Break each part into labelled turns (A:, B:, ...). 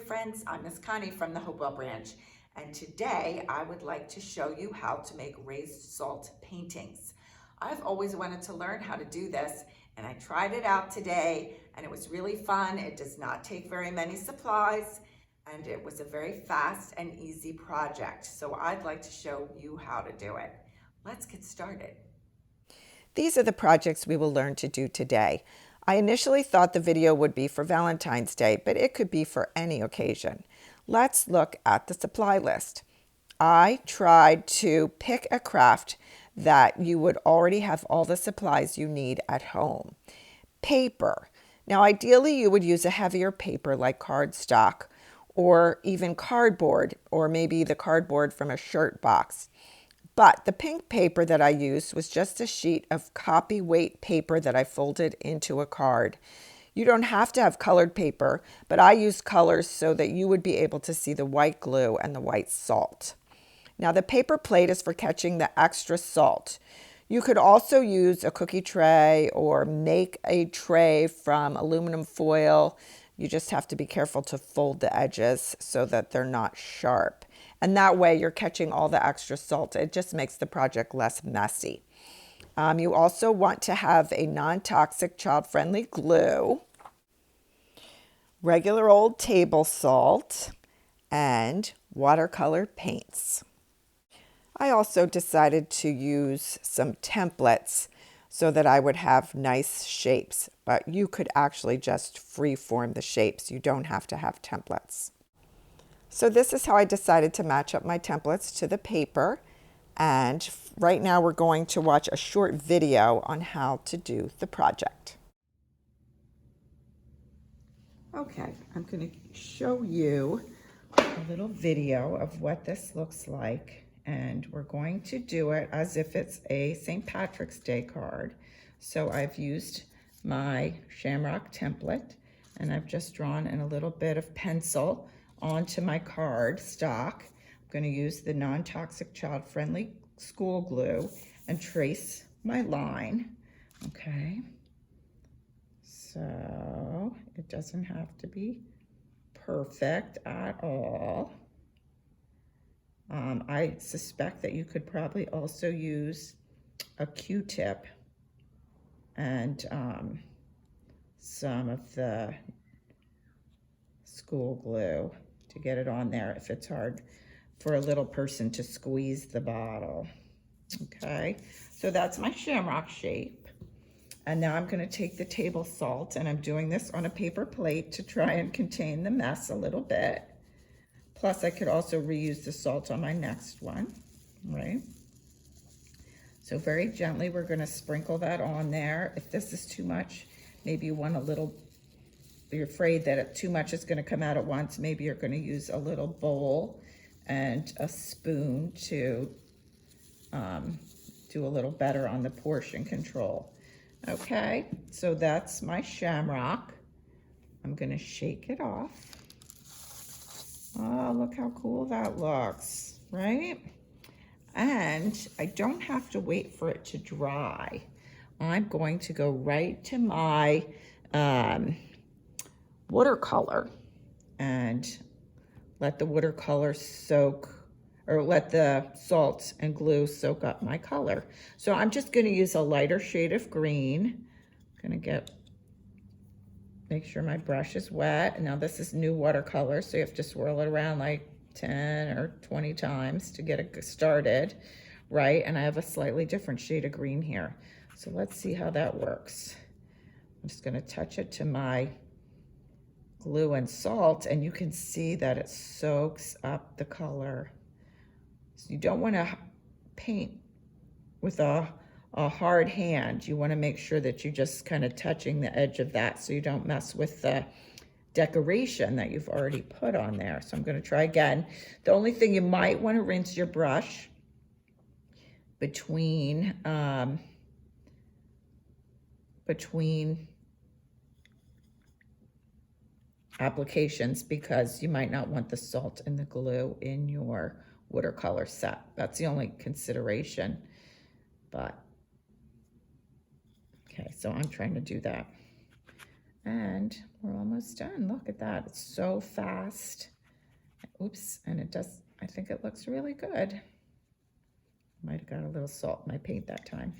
A: friends. I'm Miss Connie from the Hopewell branch, and today I would like to show you how to make raised salt paintings. I've always wanted to learn how to do this, and I tried it out today, and it was really fun. It does not take very many supplies, and it was a very fast and easy project. So I'd like to show you how to do it. Let's get started.
B: These are the projects we will learn to do today. I initially thought the video would be for Valentine's Day, but it could be for any occasion. Let's look at the supply list. I tried to pick a craft that you would already have all the supplies you need at home. Paper. Now, ideally, you would use a heavier paper like cardstock or even cardboard, or maybe the cardboard from a shirt box. But the pink paper that I used was just a sheet of copy weight paper that I folded into a card. You don't have to have colored paper, but I used colors so that you would be able to see the white glue and the white salt. Now the paper plate is for catching the extra salt. You could also use a cookie tray or make a tray from aluminum foil. You just have to be careful to fold the edges so that they're not sharp. And that way you're catching all the extra salt. It just makes the project less messy. You also want to have a non-toxic child-friendly glue, regular old table salt, and watercolor paints. I also decided to use some templates so that I would have nice shapes, but you could actually just free-form the shapes. You don't have to have templates. So this is how I decided to match up my templates to the paper. And right now we're going to watch a short video on how to do the project. Okay, I'm going to show you a little video of what this looks like. And we're going to do it as if it's a St. Patrick's Day card. So I've used my shamrock template, and I've just drawn in a little bit of pencil onto my card stock. I'm going to use the non-toxic child-friendly school glue and trace my line. Okay, so it doesn't have to be perfect at all. I suspect that you could probably also use a Q-tip and some of the school glue to get it on there if it's hard for a little person to squeeze the bottle. Okay, so that's my shamrock shape. And now I'm going to take the table salt, and I'm doing this on a paper plate to try and contain the mess a little bit. Plus, I could also reuse the salt on my next one, right? So very gently, we're going to sprinkle that on there. If this is too much, maybe you want a little, you're afraid that too much is going to come out at once, maybe you're going to use a little bowl and a spoon to do a little better on the portion control. Okay, so that's my shamrock. I'm going to shake it off. Oh, look how cool that looks, right? And I don't have to wait for it to dry. I'm going to go right to my watercolor and let the watercolor soak, or let the salt and glue soak up my color. So I'm just going to use a lighter shade of green. I'm going to make sure my brush is wet. And now this is new watercolor, so you have to swirl it around like 10 or 20 times to get it started, right? And I have a slightly different shade of green here. So let's see how that works. I'm just going to touch it to my glue and salt, and you can see that it soaks up the color. So you don't want to paint with a hard hand. You want to make sure that you're just kind of touching the edge of that so you don't mess with the decoration that you've already put on there. So I'm going to try again. The only thing, you might want to rinse your brush between applications, because you might not want the salt and the glue in your watercolor set. That's the only consideration. But okay, so I'm trying to do that. And we're almost done. Look at that. It's so fast. Oops, and it does, I think it looks really good. Might have got a little salt in my paint that time.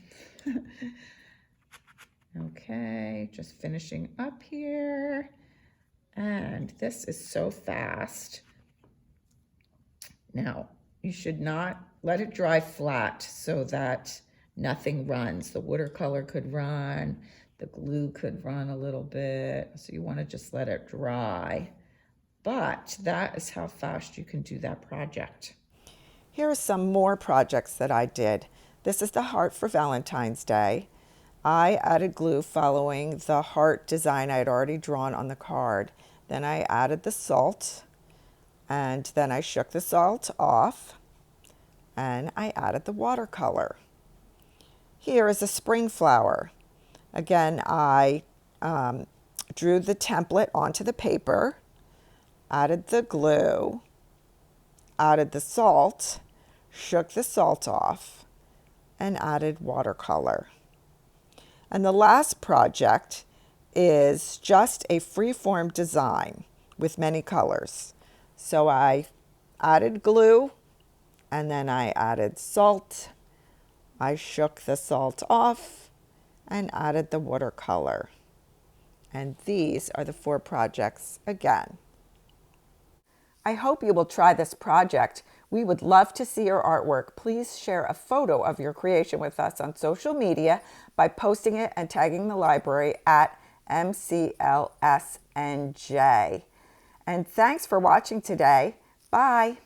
B: Okay, just finishing up here. And this is so fast. Now, you should not let it dry flat so that nothing runs. The watercolor could run, the glue could run a little bit. So you want to just let it dry. But that is how fast you can do that project. Here are some more projects that I did. This is the heart for Valentine's Day. I added glue following the heart design I had already drawn on the card. Then I added the salt, and then I shook the salt off, and I added the watercolor. Here is a spring flower. Again, I drew the template onto the paper, added the glue, added the salt, shook the salt off, and added watercolor. And the last project is just a free-form design with many colors. So I added glue, and then I added salt. I shook the salt off and added the watercolor. And these are the 4 projects again. I hope you will try this project. We would love to see your artwork. Please share a photo of your creation with us on social media by posting it and tagging the library at MCLSNJ. And thanks for watching today. Bye.